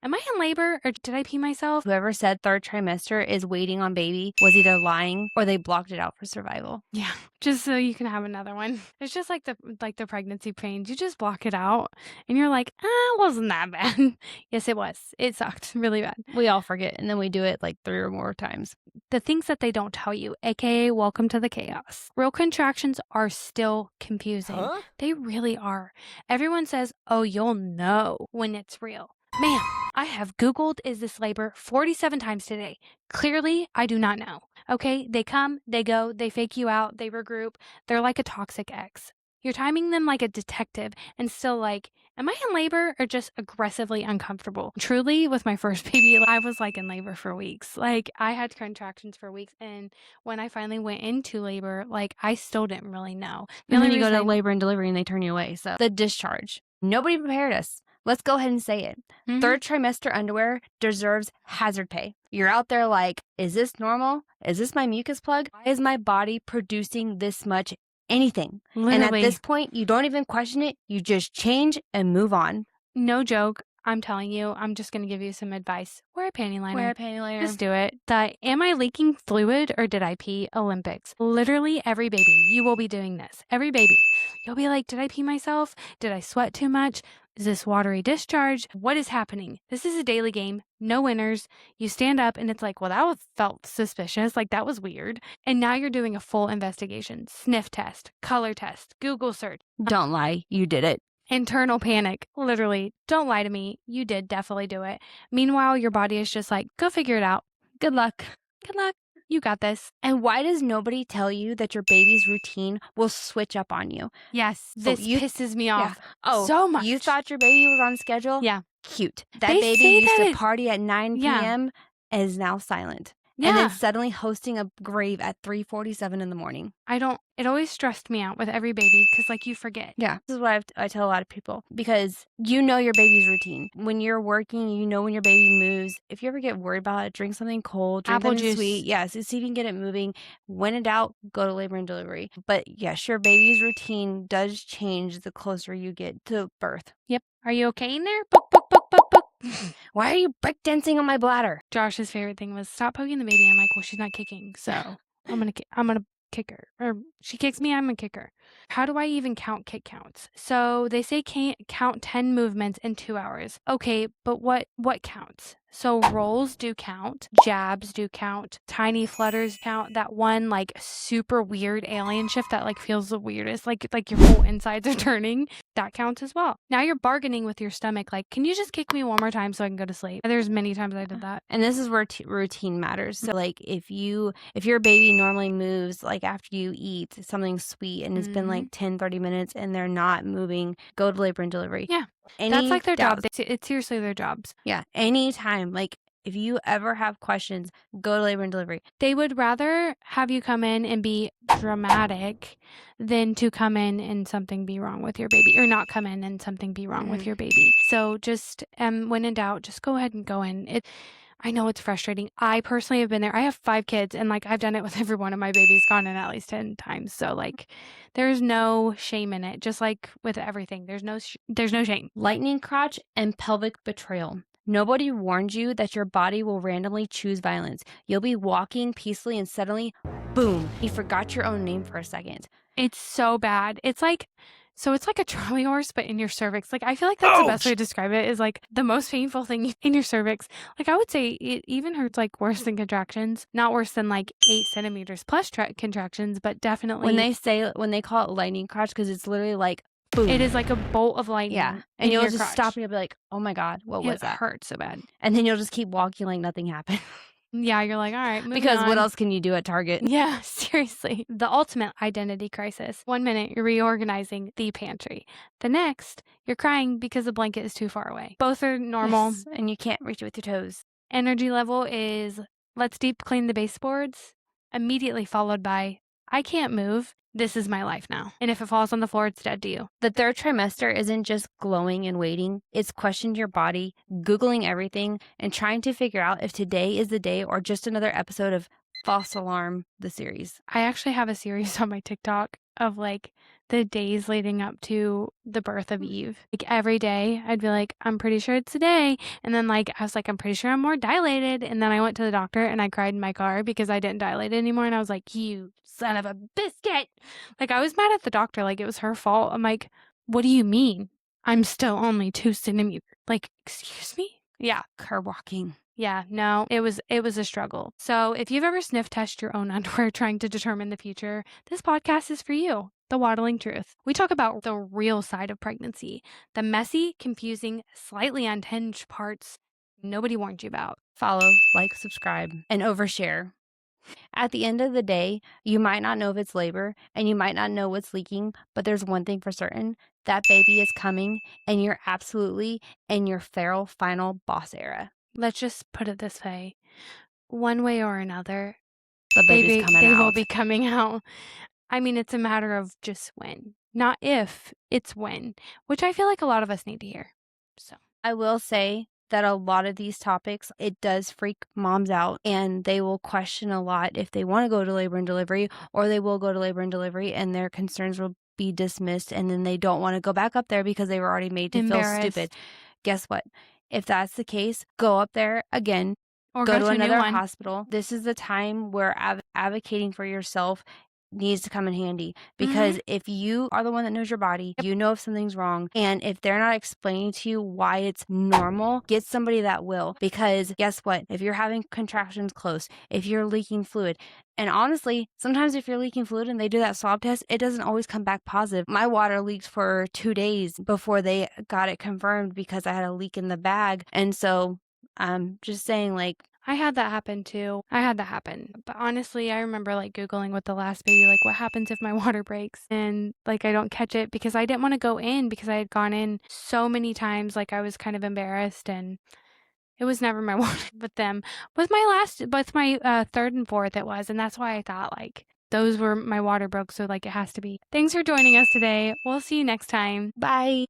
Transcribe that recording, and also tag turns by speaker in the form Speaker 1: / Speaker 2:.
Speaker 1: am I in labor or did I pee myself?
Speaker 2: Whoever said third trimester is waiting on baby was either lying or they blocked it out for survival.
Speaker 1: Yeah, just so you can have another one. It's just like the pregnancy pains. You just block it out and you're like, it wasn't that bad. Yes, it was. It sucked really bad.
Speaker 2: We all forget, and then we do it like 3 or more times.
Speaker 1: The things that they don't tell you, aka welcome to the chaos. Real contractions are still confusing.
Speaker 2: Huh?
Speaker 1: They really are. Everyone says, oh, you'll know when it's real. Ma'am, I have Googled is this labor 47 times today. Clearly, I do not know. Okay, they come, they go, they fake you out, they regroup. They're like a toxic ex. You're timing them like a detective and still like, am I in labor or just aggressively uncomfortable? Truly, with my first baby, I was like in labor for weeks. Like I had contractions for weeks. And when I finally went into labor, like I still didn't really know.
Speaker 2: And then you go to labor and delivery and they turn you away. So the discharge. Nobody prepared us. Let's go ahead and say it.
Speaker 1: Mhm.
Speaker 2: Third trimester underwear deserves hazard pay. You're out there like, is this normal? Is this my mucus plug? Why is my body producing this much anything?
Speaker 1: Literally.
Speaker 2: And at this point, you don't even question it. You just change and move on.
Speaker 1: No joke. I'm telling you, I'm just going to give you some advice. Wear a panty liner.
Speaker 2: Wear a panty liner.
Speaker 1: Just do it. The am I leaking fluid or did I pee Olympics? Literally every baby, you will be doing this. Every baby. You'll be like, did I pee myself? Did I sweat too much? Is this watery discharge? What is happening? This is a daily game. No winners. You stand up and it's like, well, that felt suspicious. Like that was weird. And now you're doing a full investigation. Sniff test, color test, Google search.
Speaker 2: Don't lie. You did it.
Speaker 1: Internal panic. Literally, don't lie to me. You did definitely do it. Meanwhile, your body is just like, go figure it out.
Speaker 2: Good luck.
Speaker 1: Good luck. You got this.
Speaker 2: And why does nobody tell you that your baby's routine will switch up on you?
Speaker 1: Yes, this pisses me off so much.
Speaker 2: You thought your baby was on schedule?
Speaker 1: Yeah.
Speaker 2: Cute. That
Speaker 1: They
Speaker 2: baby
Speaker 1: say
Speaker 2: used
Speaker 1: that
Speaker 2: to party at 9
Speaker 1: Yeah.
Speaker 2: p.m. and is now silent.
Speaker 1: Yeah.
Speaker 2: And then suddenly hosting a grave at 3:47 in the morning.
Speaker 1: It always stressed me out with every baby because, like, you forget.
Speaker 2: Yeah. This is what I tell a lot of people because you know your baby's routine. When you're working, you know when your baby moves. If you ever get worried about it, drink something cold, drink
Speaker 1: Apple
Speaker 2: something
Speaker 1: juice.
Speaker 2: sweet. Yes, see if you can get it moving. When in doubt, go to labor and delivery. But yes, your baby's routine does change the closer you get to birth.
Speaker 1: Yep. Are you okay in there? Book, book, book, book, book.
Speaker 2: Why are you breakdancing on my bladder?
Speaker 1: Josh's favorite thing was stop poking the baby. I'm like, well, she's not kicking, so I'm gonna kick her. Or she kicks me, I'm gonna kick her. How do I even count kick counts? So they say can't count 10 movements in 2 hours. Okay, but what counts? So rolls do count, jabs do count, tiny flutters count. That one like super weird alien shift that like feels the weirdest, like your whole insides are turning. That counts as well. Now you're bargaining with your stomach, like, can you just kick me one more time so I can go to sleep? There's many times I did that.
Speaker 2: And this is where routine matters. So like if your baby normally moves like after you eat something sweet and it's been like 10-30 minutes and they're not moving, go to labor and delivery.
Speaker 1: Yeah. That's like their job. It's seriously their jobs.
Speaker 2: Yeah. Anytime. Like if you ever have questions, go to labor and delivery.
Speaker 1: They would rather have you come in and be dramatic than to come in and something be wrong with your baby, or not come in and something be wrong with your baby. So just when in doubt, just go ahead and go in. I know it's frustrating. I personally have been there. I have 5 kids and like I've done it with every one of my babies, gone in at least 10 times. So like there's no shame in it. Just like with everything, there's no shame.
Speaker 2: Lightning crotch and pelvic betrayal. Nobody warned you that your body will randomly choose violence. You'll be walking peacefully and suddenly, boom, you forgot your own name for a second.
Speaker 1: It's so bad. It's like a Charlie horse, but in your cervix. Like, I feel like that's the best way to describe it, is like the most painful thing in your cervix. Like, I would say it even hurts like worse than contractions. Not worse than like 8 centimeters plus contractions, but definitely.
Speaker 2: When they call it lightning crotch, because it's literally like, boom.
Speaker 1: It is like a bolt of lightning.
Speaker 2: Yeah. And you'll just
Speaker 1: crotch.
Speaker 2: stop and you'll be like, oh my God, what was that?
Speaker 1: It hurts so bad.
Speaker 2: And then you'll just keep walking like nothing happened.
Speaker 1: Yeah, you're like, all right,
Speaker 2: because what else can you do at Target?
Speaker 1: Yeah, seriously. The ultimate identity crisis. 1 minute, you're reorganizing the pantry. The next, you're crying because the blanket is too far away. Both are normal.
Speaker 2: Yes, and you can't reach it with your toes.
Speaker 1: Energy level is, let's deep clean the baseboards, immediately followed by, I can't move. This is my life now. And if it falls on the floor, it's dead to you.
Speaker 2: The third trimester isn't just glowing and waiting. It's questioning your body, Googling everything, and trying to figure out if today is the day or just another episode of False Alarm, the series.
Speaker 1: I actually have a series on my TikTok of like the days leading up to the birth of Eve. Like every day I'd be like, I'm pretty sure it's today. And then like, I was like, I'm pretty sure I'm more dilated. And then I went to the doctor and I cried in my car because I didn't dilate anymore. And I was like, you son of a biscuit. Like I was mad at the doctor. Like it was her fault. I'm like, what do you mean? I'm still only 2 centimeters. Like, excuse me? Yeah.
Speaker 2: Her walking.
Speaker 1: Yeah, no, it was a struggle. So if you've ever sniff tested your own underwear trying to determine the future, this podcast is for you. The Waddling Truth. We talk about the real side of pregnancy, the messy, confusing, slightly unhinged parts nobody warned you about.
Speaker 2: Follow, like, subscribe, and overshare. At the end of the day, you might not know if it's labor and you might not know what's leaking, but there's one thing for certain: that baby is coming and you're absolutely in your feral final boss era.
Speaker 1: Let's just put it this way. One way or another,
Speaker 2: The baby's coming
Speaker 1: they
Speaker 2: out.
Speaker 1: will be coming out. I mean, it's a matter of just when. Not if, it's when, which I feel like a lot of us need to hear. So
Speaker 2: I will say that a lot of these topics, it does freak moms out, and they will question a lot if they want to go to labor and delivery, or they will go to labor and delivery and their concerns will be dismissed, and then they don't want to go back up there because they were already made to feel stupid. Guess what? If that's the case, go up there again,
Speaker 1: or
Speaker 2: go to another hospital. This is the time where advocating for yourself needs to come in handy, because if you are the one that knows your body, you know if something's wrong, and if they're not explaining to you why it's normal, get somebody that will. Because guess what? If you're having contractions close, if you're leaking fluid, and honestly, sometimes if you're leaking fluid and they do that swab test, it doesn't always come back positive. My water leaked for 2 days before they got it confirmed because I had a leak in the bag. And so I'm just saying, like,
Speaker 1: I had that happen too. But honestly, I remember like Googling with the last baby, like what happens if my water breaks and like I don't catch it, because I didn't want to go in because I had gone in so many times. Like I was kind of embarrassed, and it was never my water with them. With my third and fourth it was. And that's why I thought like those were my water broke. So like it has to be. Thanks for joining us today. We'll see you next time.
Speaker 2: bye.